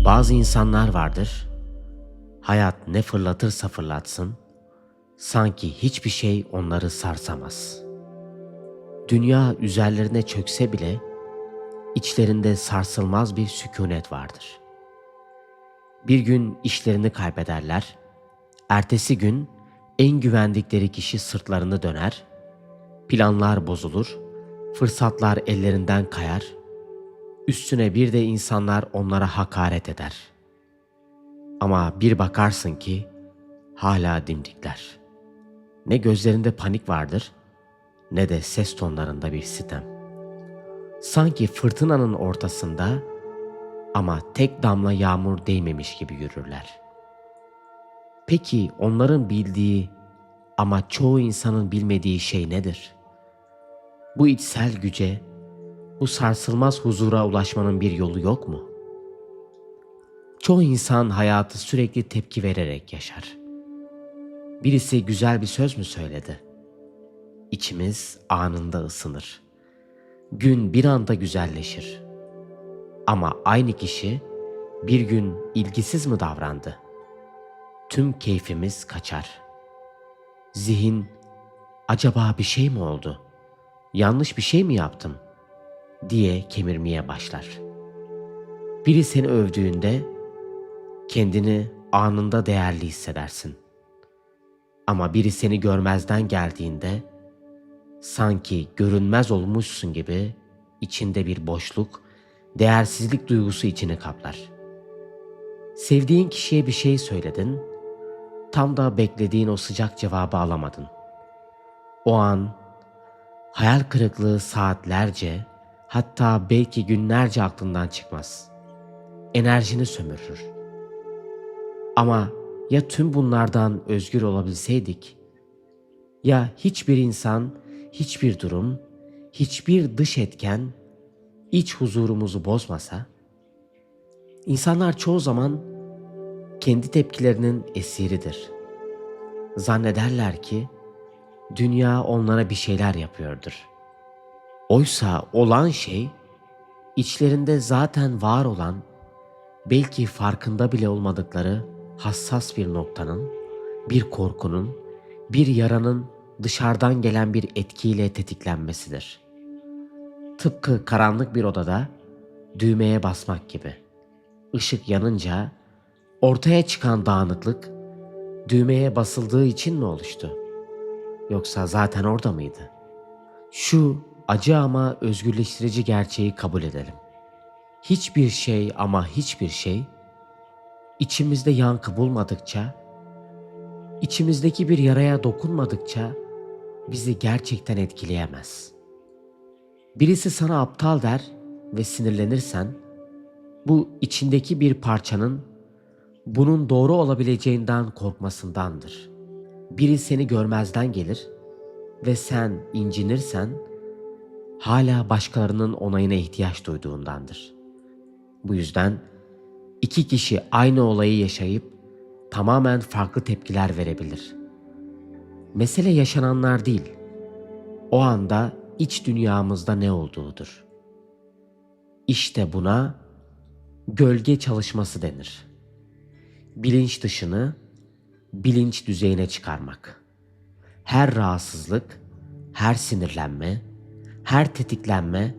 Bazı insanlar vardır, hayat ne fırlatırsa fırlatsın, sanki hiçbir şey onları sarsamaz. Dünya üzerlerine çökse bile içlerinde sarsılmaz bir sükunet vardır. Bir gün işlerini kaybederler, ertesi gün en güvendikleri kişi sırtlarını döner, planlar bozulur, fırsatlar ellerinden kayar, üstüne bir de insanlar onlara hakaret eder. Ama bir bakarsın ki hala dimdikler. Ne gözlerinde panik vardır, ne de ses tonlarında bir sitem. Sanki fırtınanın ortasında ama tek damla yağmur değmemiş gibi yürürler. Peki onların bildiği ama çoğu insanın bilmediği şey nedir? Bu içsel güce, bu sarsılmaz huzura ulaşmanın bir yolu yok mu? Çoğu insan hayatı sürekli tepki vererek yaşar. Birisi güzel bir söz mü söyledi? İçimiz anında ısınır. Gün bir anda güzelleşir. Ama aynı kişi bir gün ilgisiz mi davrandı? Tüm keyfimiz kaçar. Zihin, acaba bir şey mi oldu? Yanlış bir şey mi yaptım? Diye kemirmeye başlar. Biri seni övdüğünde kendini anında değerli hissedersin. Ama biri seni görmezden geldiğinde sanki görünmez olmuşsun gibi içinde bir boşluk, değersizlik duygusu içini kaplar. Sevdiğin kişiye bir şey söyledin, tam da beklediğin o sıcak cevabı alamadın. O an hayal kırıklığı saatlerce, hatta belki günlerce aklından çıkmaz. Enerjini sömürür. Ama ya tüm bunlardan özgür olabilseydik? Ya hiçbir insan, hiçbir durum, hiçbir dış etken iç huzurumuzu bozmasa? İnsanlar çoğu zaman kendi tepkilerinin esiridir. Zannederler ki dünya onlara bir şeyler yapıyordur. Oysa olan şey içlerinde zaten var olan, belki farkında bile olmadıkları hassas bir noktanın, bir korkunun, bir yaranın dışarıdan gelen bir etkiyle tetiklenmesidir. Tıpkı karanlık bir odada düğmeye basmak gibi. Işık yanınca ortaya çıkan dağınıklık düğmeye basıldığı için mi oluştu? Yoksa zaten orada mıydı? Şu acı ama özgürleştirici gerçeği kabul edelim. Hiçbir şey ama hiçbir şey içimizde yankı bulmadıkça, içimizdeki bir yaraya dokunmadıkça bizi gerçekten etkileyemez. Birisi sana aptal der ve sinirlenirsen, bu içindeki bir parçanın bunun doğru olabileceğinden korkmasındandır. Biri seni görmezden gelir ve sen incinirsen, hala başkalarının onayına ihtiyaç duyduğundandır. Bu yüzden iki kişi aynı olayı yaşayıp tamamen farklı tepkiler verebilir. Mesele yaşananlar değil, o anda iç dünyamızda ne olduğudur. İşte buna gölge çalışması denir. Bilinç dışını bilinç düzeyine çıkarmak. Her rahatsızlık, her sinirlenme, her tetiklenme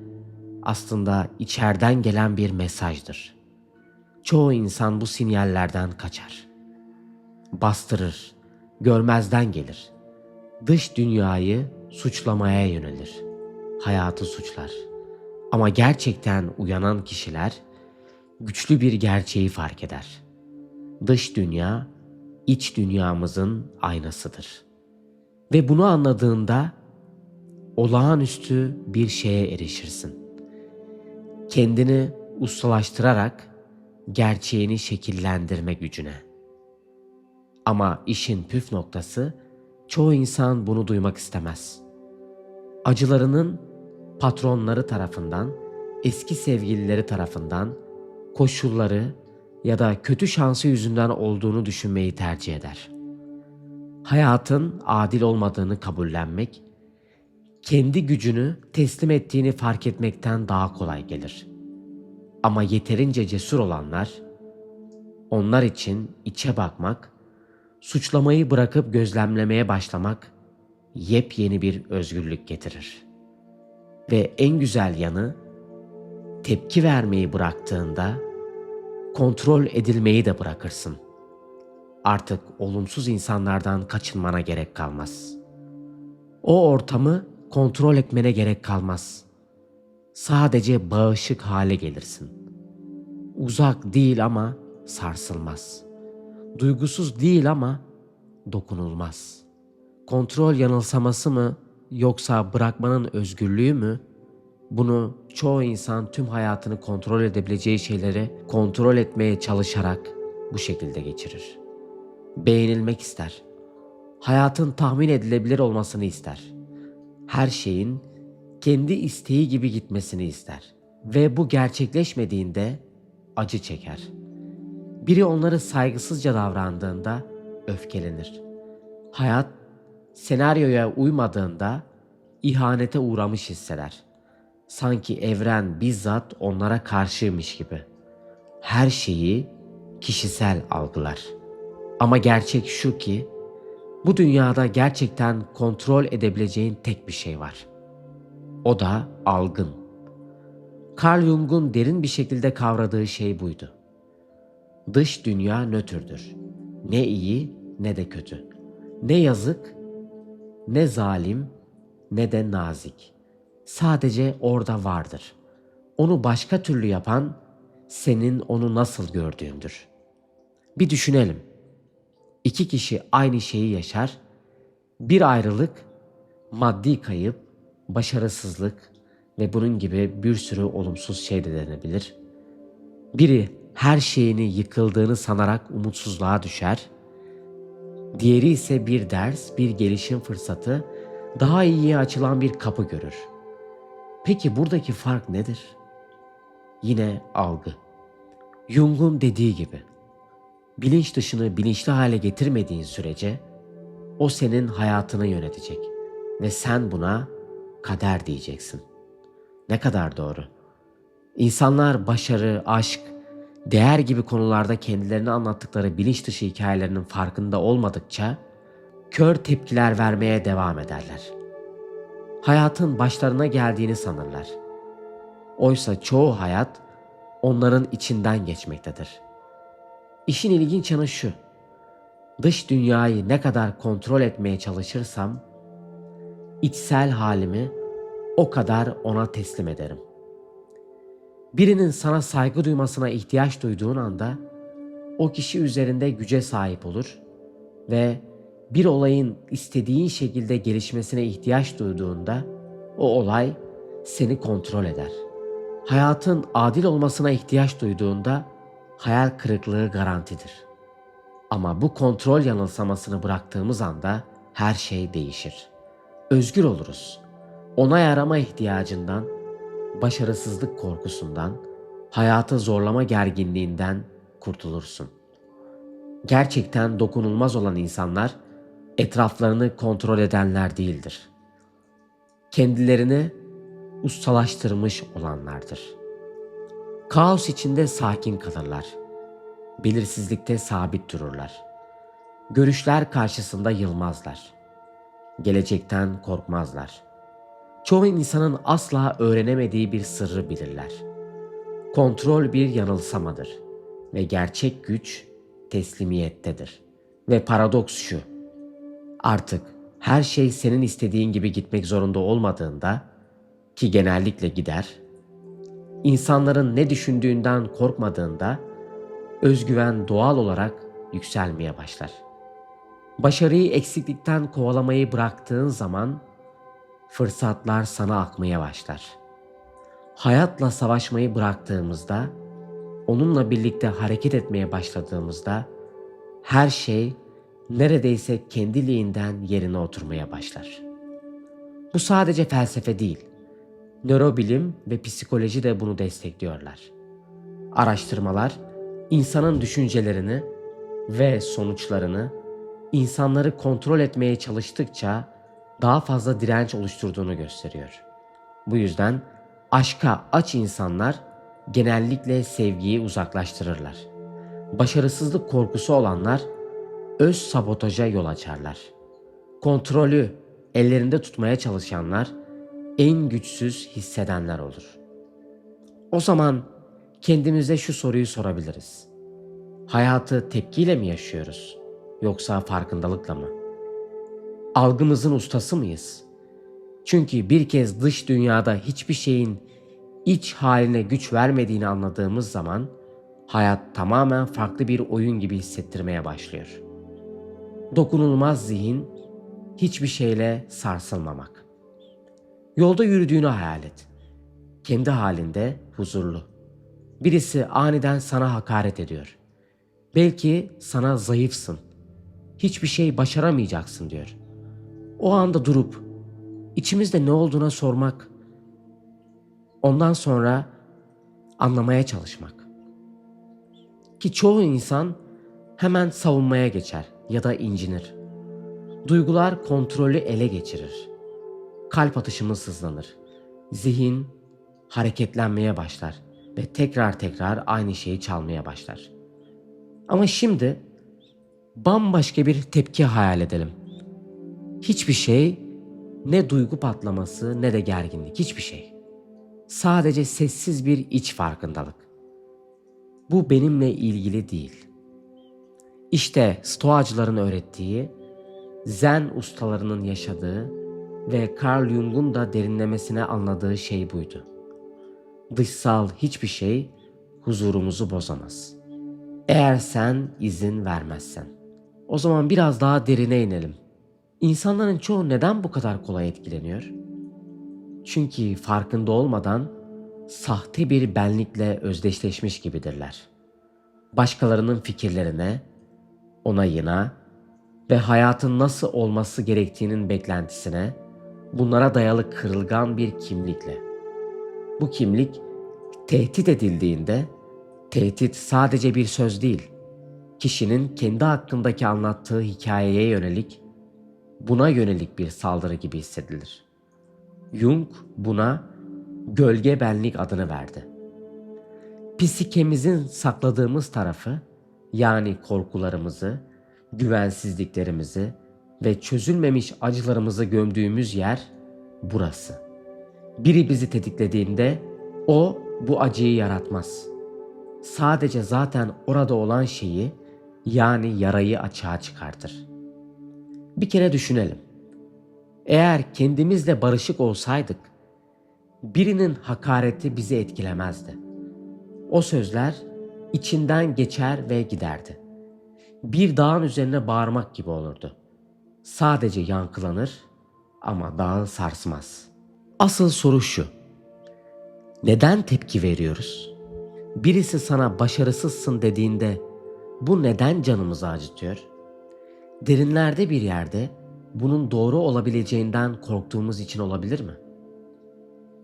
aslında içeriden gelen bir mesajdır. Çoğu insan bu sinyallerden kaçar. Bastırır, görmezden gelir. Dış dünyayı suçlamaya yönelir. Hayatı suçlar. Ama gerçekten uyanan kişiler güçlü bir gerçeği fark eder. Dış dünya, iç dünyamızın aynasıdır. Ve bunu anladığında olağanüstü bir şeye erişirsin. Kendini ustalaştırarak gerçeğini şekillendirme gücüne. Ama işin püf noktası, çoğu insan bunu duymak istemez. Acılarının patronları tarafından, eski sevgilileri tarafından, koşulları ya da kötü şansı yüzünden olduğunu düşünmeyi tercih eder. Hayatın adil olmadığını kabullenmek, kendi gücünü teslim ettiğini fark etmekten daha kolay gelir. Ama yeterince cesur olanlar Onlar için içe bakmak, suçlamayı bırakıp gözlemlemeye başlamak yepyeni bir özgürlük getirir. Ve en güzel yanı, tepki vermeyi bıraktığında kontrol edilmeyi de bırakırsın. Artık olumsuz insanlardan kaçınmana gerek kalmaz. O ortamı kontrol etmene gerek kalmaz. Sadece bağışık hale gelirsin. Uzak değil ama sarsılmaz. Duygusuz değil ama dokunulmaz. Kontrol yanılsaması mı yoksa bırakmanın özgürlüğü mü? Bunu çoğu insan tüm hayatını kontrol edebileceği şeyleri kontrol etmeye çalışarak bu şekilde geçirir. Beğenilmek ister. Hayatın tahmin edilebilir olmasını ister. Her şeyin kendi isteği gibi gitmesini ister. Ve bu gerçekleşmediğinde acı çeker. Biri onları saygısızca davrandığında öfkelenir. Hayat senaryoya uymadığında ihanete uğramış hisseder. Sanki evren bizzat onlara karşıymış gibi. Her şeyi kişisel algılar. Ama gerçek şu ki bu dünyada gerçekten kontrol edebileceğin tek bir şey var. O da algın. Carl Jung'un derin bir şekilde kavradığı şey buydu. Dış dünya nötrdür. Ne iyi ne de kötü. Ne yazık, ne zalim, ne de nazik. Sadece orada vardır. Onu başka türlü yapan senin onu nasıl gördüğündür. Bir düşünelim. İki kişi aynı şeyi yaşar. Bir ayrılık, maddi kayıp, başarısızlık ve bunun gibi bir sürü olumsuz şey de denebilir. Biri her şeyini yıkıldığını sanarak umutsuzluğa düşer. Diğeri ise bir ders, bir gelişim fırsatı, daha iyiye açılan bir kapı görür. Peki buradaki fark nedir? Yine algı. Jung'un dediği gibi, bilinç dışını bilinçli hale getirmediğin sürece o senin hayatını yönetecek ve sen buna kader diyeceksin. Ne kadar doğru. İnsanlar başarı, aşk, değer gibi konularda kendilerini anlattıkları bilinç dışı hikayelerinin farkında olmadıkça kör tepkiler vermeye devam ederler. Hayatın başlarına geldiğini sanırlar. Oysa çoğu hayat onların içinden geçmektedir. İşin ilginç yanı şu: dış dünyayı ne kadar kontrol etmeye çalışırsam, içsel halimi o kadar ona teslim ederim. Birinin sana saygı duymasına ihtiyaç duyduğun anda o kişi üzerinde güce sahip olur ve bir olayın istediğin şekilde gelişmesine ihtiyaç duyduğunda o olay seni kontrol eder. Hayatın adil olmasına ihtiyaç duyduğunda hayal kırıklığı garantidir. Ama bu kontrol yanılsamasını bıraktığımız anda her şey değişir. Özgür oluruz. Onay arama ihtiyacından, başarısızlık korkusundan, hayatı zorlama gerginliğinden kurtulursun. Gerçekten dokunulmaz olan insanlar etraflarını kontrol edenler değildir. Kendilerini ustalaştırmış olanlardır. Kaos içinde sakin kalırlar. Belirsizlikte sabit dururlar. Görüşler karşısında yılmazlar. Gelecekten korkmazlar. Çoğu insanın asla öğrenemediği bir sırrı bilirler. Kontrol bir yanılsamadır ve gerçek güç teslimiyettedir. Ve paradoks şu: artık her şey senin istediğin gibi gitmek zorunda olmadığında, ki genellikle gider, insanların ne düşündüğünden korkmadığında özgüven doğal olarak yükselmeye başlar. Başarıyı eksiklikten kovalamayı bıraktığın zaman fırsatlar sana akmaya başlar. Hayatla savaşmayı bıraktığımızda, onunla birlikte hareket etmeye başladığımızda her şey neredeyse kendiliğinden yerine oturmaya başlar. Bu sadece felsefe değil, nörobilim ve psikoloji de bunu destekliyorlar. Araştırmalar insanın düşüncelerini ve sonuçlarını insanları kontrol etmeye çalıştıkça daha fazla direnç oluşturduğunu gösteriyor. Bu yüzden aşka aç insanlar genellikle sevgiyi uzaklaştırırlar. Başarısızlık korkusu olanlar öz sabotaja yol açarlar. Kontrolü ellerinde tutmaya çalışanlar en güçsüz hissedenler olur. O zaman kendimize şu soruyu sorabiliriz. Hayatı tepkiyle mi yaşıyoruz yoksa farkındalıkla mı? Algımızın ustası mıyız? Çünkü bir kez dış dünyada hiçbir şeyin iç haline güç vermediğini anladığımız zaman hayat tamamen farklı bir oyun gibi hissettirmeye başlıyor. Dokunulmaz zihin, hiçbir şeyle sarsılmamak. Yolda yürüdüğünü hayal et. Kendi halinde huzurlu. Birisi aniden sana hakaret ediyor. Belki sana zayıfsın, hiçbir şey başaramayacaksın diyor. O anda durup içimizde ne olduğuna sormak, ondan sonra anlamaya çalışmak. Ki çoğu insan hemen savunmaya geçer ya da incinir. Duygular kontrolü ele geçirir. Kalp atışımız hızlanır. Zihin hareketlenmeye başlar ve tekrar tekrar aynı şeyi çalmaya başlar. Ama şimdi bambaşka bir tepki hayal edelim. Hiçbir şey, ne duygu patlaması ne de gerginlik, hiçbir şey. Sadece sessiz bir iç farkındalık. Bu benimle ilgili değil. İşte Stoacıların öğrettiği, Zen ustalarının yaşadığı ve Carl Jung'un da derinlemesine anladığı şey buydu. Dışsal hiçbir şey huzurumuzu bozamaz. Eğer sen izin vermezsen. O zaman biraz daha derine inelim. İnsanların çoğu neden bu kadar kolay etkileniyor? Çünkü farkında olmadan sahte bir benlikle özdeşleşmiş gibidirler. Başkalarının fikirlerine, onayına ve hayatın nasıl olması gerektiğinin beklentisine, bunlara dayalı kırılgan bir kimlikle. Bu kimlik tehdit edildiğinde, tehdit sadece bir söz değil, kişinin kendi hakkındaki anlattığı hikayeye yönelik, buna yönelik bir saldırı gibi hissedilir. Jung buna gölge benlik adını verdi. Psikemizin sakladığımız tarafı, yani korkularımızı, güvensizliklerimizi ve çözülmemiş acılarımızı gömdüğümüz yer burası. Biri bizi tetiklediğinde o bu acıyı yaratmaz. Sadece zaten orada olan şeyi, yani yarayı açığa çıkartır. Bir kere düşünelim. Eğer kendimizle barışık olsaydık, birinin hakareti bizi etkilemezdi. O sözler içinden geçer ve giderdi. Bir dağın üzerine bağırmak gibi olurdu. Sadece yankılanır ama dağı sarsmaz. Asıl soru şu: neden tepki veriyoruz? Birisi sana başarısızsın dediğinde bu neden canımızı acıtıyor? Derinlerde bir yerde bunun doğru olabileceğinden korktuğumuz için olabilir mi?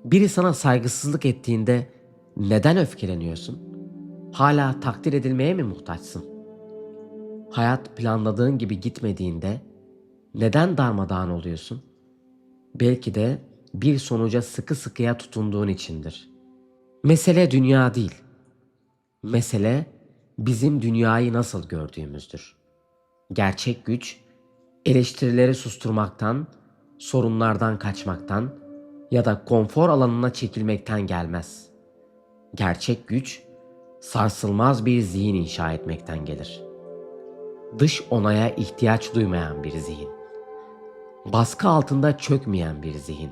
Biri sana saygısızlık ettiğinde neden öfkeleniyorsun? Hala takdir edilmeye mi muhtaçsın? Hayat planladığın gibi gitmediğinde neden darmadağın oluyorsun? Belki de bir sonuca sıkı sıkıya tutunduğun içindir. Mesele dünya değil. Mesele bizim dünyayı nasıl gördüğümüzdür. Gerçek güç, eleştirileri susturmaktan, sorunlardan kaçmaktan ya da konfor alanına çekilmekten gelmez. Gerçek güç, sarsılmaz bir zihin inşa etmekten gelir. Dış onaya ihtiyaç duymayan bir zihin. Baskı altında çökmeyen bir zihin.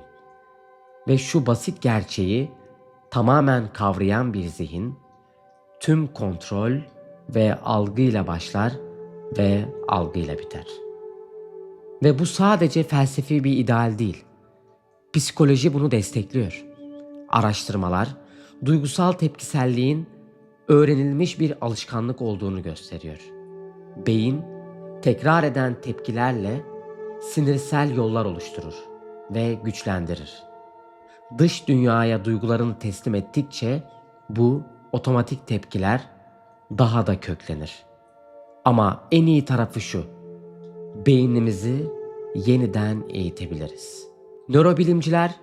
Ve şu basit gerçeği tamamen kavrayan bir zihin, tüm kontrol ve algıyla başlar ve algıyla biter. Ve bu sadece felsefi bir ideal değil. Psikoloji bunu destekliyor. Araştırmalar, duygusal tepkiselliğin öğrenilmiş bir alışkanlık olduğunu gösteriyor. Beyin, tekrar eden tepkilerle sinirsel yollar oluşturur ve güçlendirir. Dış dünyaya duygularını teslim ettikçe bu otomatik tepkiler daha da köklenir. Ama en iyi tarafı şu: beynimizi yeniden eğitebiliriz. Nörobilimciler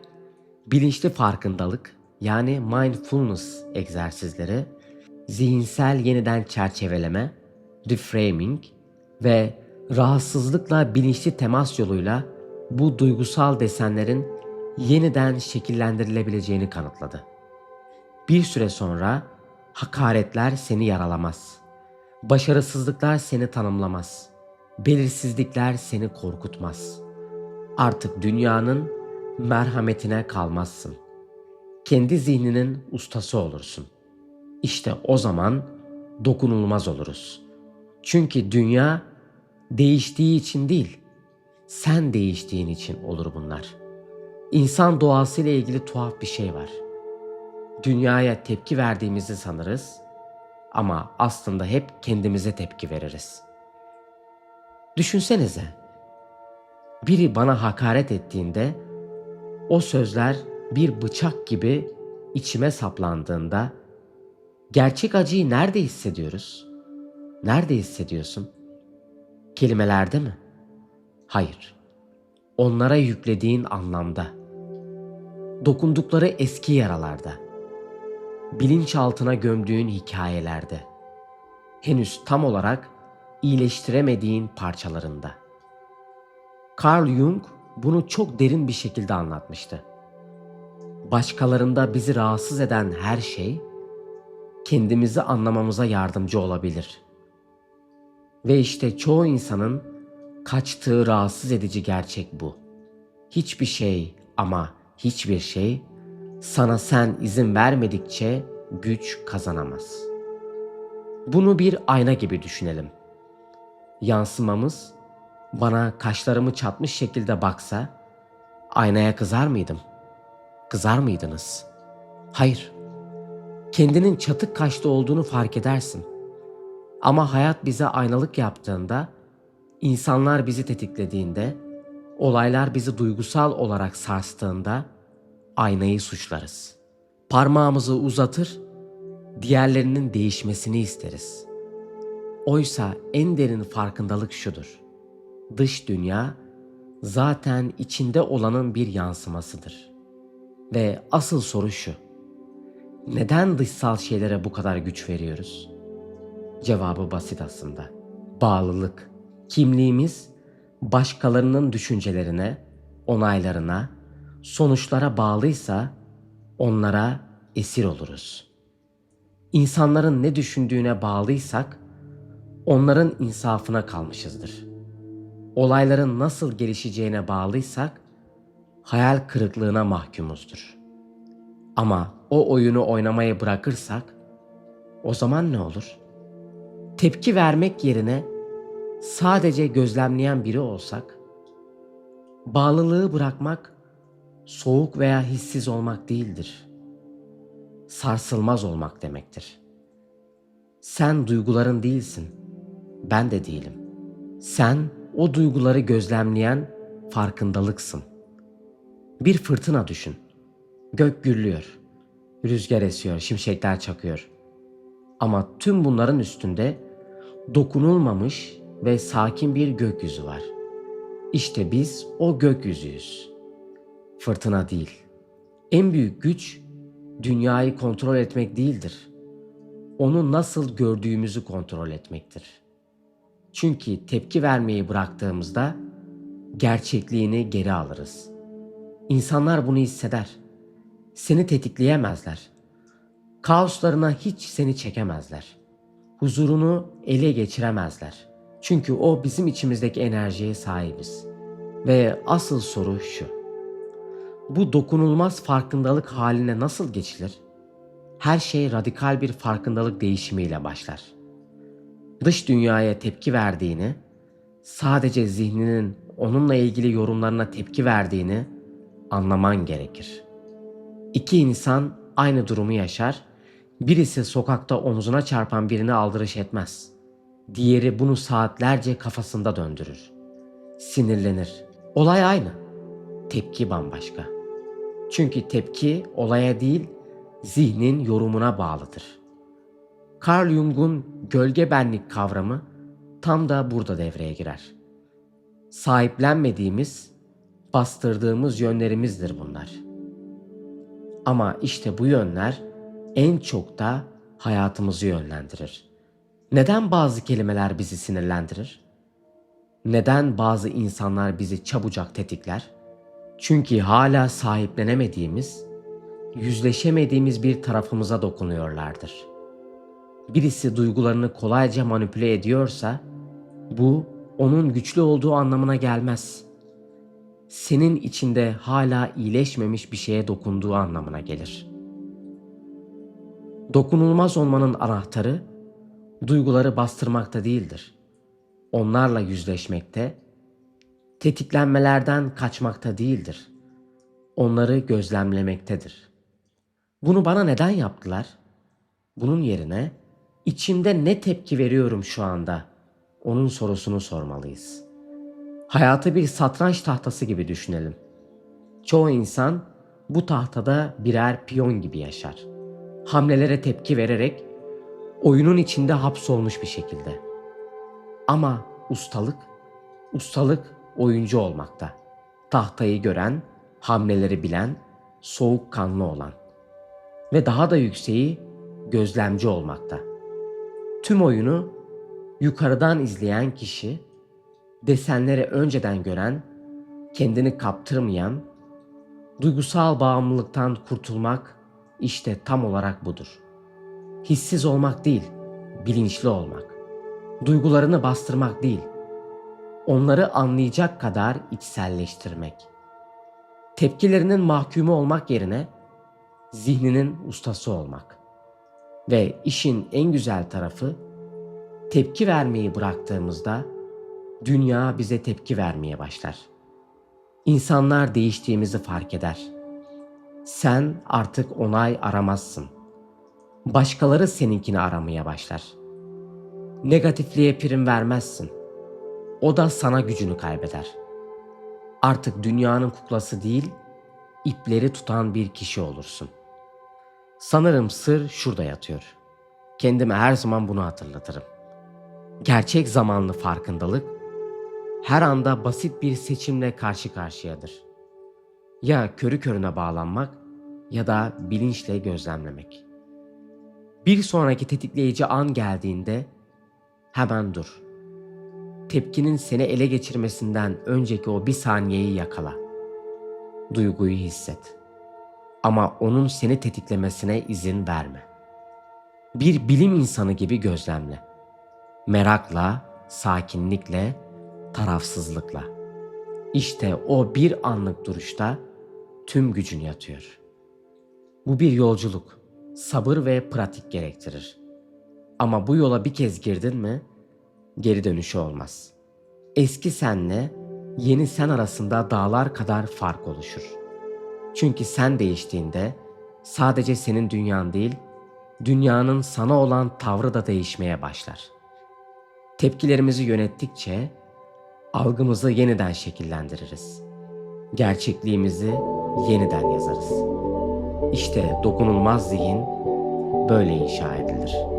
bilinçli farkındalık, yani mindfulness egzersizleri, zihinsel yeniden çerçeveleme, reframing ve rahatsızlıkla bilinçli temas yoluyla bu duygusal desenlerin yeniden şekillendirilebileceğini kanıtladı. Bir süre sonra hakaretler seni yaralamaz. Başarısızlıklar seni tanımlamaz. Belirsizlikler seni korkutmaz. Artık dünyanın merhametine kalmazsın. Kendi zihninin ustası olursun. İşte o zaman dokunulmaz oluruz. Çünkü dünya değiştiği için değil, sen değiştiğin için olur bunlar. İnsan doğasıyla ilgili tuhaf bir şey var. Dünyaya tepki verdiğimizi sanırız ama aslında hep kendimize tepki veririz. Düşünsenize, biri bana hakaret ettiğinde o sözler bir bıçak gibi içime saplandığında gerçek acıyı nerede hissediyoruz? Nerede hissediyorsun? Kelimelerde mi? Hayır. Onlara yüklediğin anlamda. Dokundukları eski yaralarda. Bilinçaltına gömdüğün hikayelerde. Henüz tam olarak iyileştiremediğin parçalarında. Carl Jung bunu çok derin bir şekilde anlatmıştı. Başkalarında bizi rahatsız eden her şey kendimizi anlamamıza yardımcı olabilir. Ve işte çoğu insanın kaçtığı rahatsız edici gerçek bu. Hiçbir şey ama hiçbir şey sana sen izin vermedikçe güç kazanamaz. Bunu bir ayna gibi düşünelim. Yansımamız bana kaşlarımı çatmış şekilde baksa aynaya kızar mıydım? Kızar mıydınız? Hayır. Kendinin çatık kaşlı olduğunu fark edersin. Ama hayat bize aynalık yaptığında, insanlar bizi tetiklediğinde, olaylar bizi duygusal olarak sarstığında aynayı suçlarız. Parmağımızı uzatır, diğerlerinin değişmesini isteriz. Oysa en derin farkındalık şudur. Dış dünya zaten içinde olanın bir yansımasıdır. Ve asıl soru şu. Neden dışsal şeylere bu kadar güç veriyoruz? Cevabı basit aslında. Bağlılık. Kimliğimiz başkalarının düşüncelerine, onaylarına, sonuçlara bağlıysa onlara esir oluruz. İnsanların ne düşündüğüne bağlıysak onların insafına kalmışızdır. Olayların nasıl gelişeceğine bağlıysak hayal kırıklığına mahkumuzdur. Ama o oyunu oynamayı bırakırsak o zaman ne olur? Tepki vermek yerine sadece gözlemleyen biri olsak, bağlılığı bırakmak soğuk veya hissiz olmak değildir. Sarsılmaz olmak demektir. Sen duyguların değilsin, ben de değilim. Sen o duyguları gözlemleyen farkındalıksın. Bir fırtına düşün. Gök gürlüyor, rüzgar esiyor, şimşekler çakıyor. Ama tüm bunların üstünde dokunulmamış ve sakin bir gökyüzü var. İşte biz o gökyüzüyüz. Fırtına değil. En büyük güç dünyayı kontrol etmek değildir. Onu nasıl gördüğümüzü kontrol etmektir. Çünkü tepki vermeyi bıraktığımızda gerçekliğini geri alırız. İnsanlar bunu hisseder. Seni tetikleyemezler. Kaoslarına hiç seni çekemezler. Huzurunu ele geçiremezler. Çünkü o bizim içimizdeki enerjiye sahibiz. Ve asıl soru şu. Bu dokunulmaz farkındalık haline nasıl geçilir? Her şey radikal bir farkındalık değişimiyle başlar. Dış dünyaya tepki verdiğini, sadece zihninin onunla ilgili yorumlarına tepki verdiğini anlaman gerekir. İki insan aynı durumu yaşar, birisi sokakta omzuna çarpan birine aldırış etmez. Diğeri bunu saatlerce kafasında döndürür. Sinirlenir. Olay aynı. Tepki bambaşka. Çünkü tepki olaya değil, zihnin yorumuna bağlıdır. Carl Jung'un gölge benlik kavramı tam da burada devreye girer. Sahiplenmediğimiz, bastırdığımız yönlerimizdir bunlar. Ama işte bu yönler en çok da hayatımızı yönlendirir. Neden bazı kelimeler bizi sinirlendirir? Neden bazı insanlar bizi çabucak tetikler? Çünkü hala sahiplenemediğimiz, yüzleşemediğimiz bir tarafımıza dokunuyorlardır. Birisi duygularını kolayca manipüle ediyorsa, bu onun güçlü olduğu anlamına gelmez. Senin içinde hala iyileşmemiş bir şeye dokunduğu anlamına gelir. Dokunulmaz olmanın anahtarı, duyguları bastırmakta değildir. Onlarla yüzleşmekte, tetiklenmelerden kaçmakta değildir. Onları gözlemlemektedir. Bunu bana neden yaptılar? Bunun yerine içimde ne tepki veriyorum şu anda? Onun sorusunu sormalıyız. Hayatı bir satranç tahtası gibi düşünelim. Çoğu insan bu tahtada birer piyon gibi yaşar. Hamlelere tepki vererek oyunun içinde hapsolmuş bir şekilde. Ama ustalık oyuncu olmakta. Tahtayı gören, hamleleri bilen, soğukkanlı olan ve daha da yükseği gözlemci olmakta. Tüm oyunu yukarıdan izleyen kişi, desenleri önceden gören, kendini kaptırmayan, duygusal bağımlılıktan kurtulmak işte tam olarak budur. Hissiz olmak değil, bilinçli olmak. Duygularını bastırmak değil, onları anlayacak kadar içselleştirmek. Tepkilerinin mahkumu olmak yerine zihninin ustası olmak. Ve işin en güzel tarafı, tepki vermeyi bıraktığımızda dünya bize tepki vermeye başlar. İnsanlar değiştiğimizi fark eder. Sen artık onay aramazsın. Başkaları seninkini aramaya başlar. Negatifliğe prim vermezsin. O da sana gücünü kaybeder. Artık dünyanın kuklası değil, ipleri tutan bir kişi olursun. Sanırım sır şurada yatıyor. Kendime her zaman bunu hatırlatırım. Gerçek zamanlı farkındalık her anda basit bir seçimle karşı karşıyadır. Ya körü körüne bağlanmak ya da bilinçle gözlemlemek. Bir sonraki tetikleyici an geldiğinde hemen dur. Tepkinin seni ele geçirmesinden önceki o bir saniyeyi yakala. Duyguyu hisset. Ama onun seni tetiklemesine izin verme. Bir bilim insanı gibi gözlemle. Merakla, sakinlikle, tarafsızlıkla. İşte o bir anlık duruşta tüm gücün yatıyor. Bu bir yolculuk, sabır ve pratik gerektirir. Ama bu yola bir kez girdin mi, geri dönüşü olmaz. Eski senle yeni sen arasında dağlar kadar fark oluşur. Çünkü sen değiştiğinde sadece senin dünyan değil, dünyanın sana olan tavrı da değişmeye başlar. Tepkilerimizi yönettikçe algımızı yeniden şekillendiririz. Gerçekliğimizi yeniden yazarız. İşte dokunulmaz zihin böyle inşa edilir.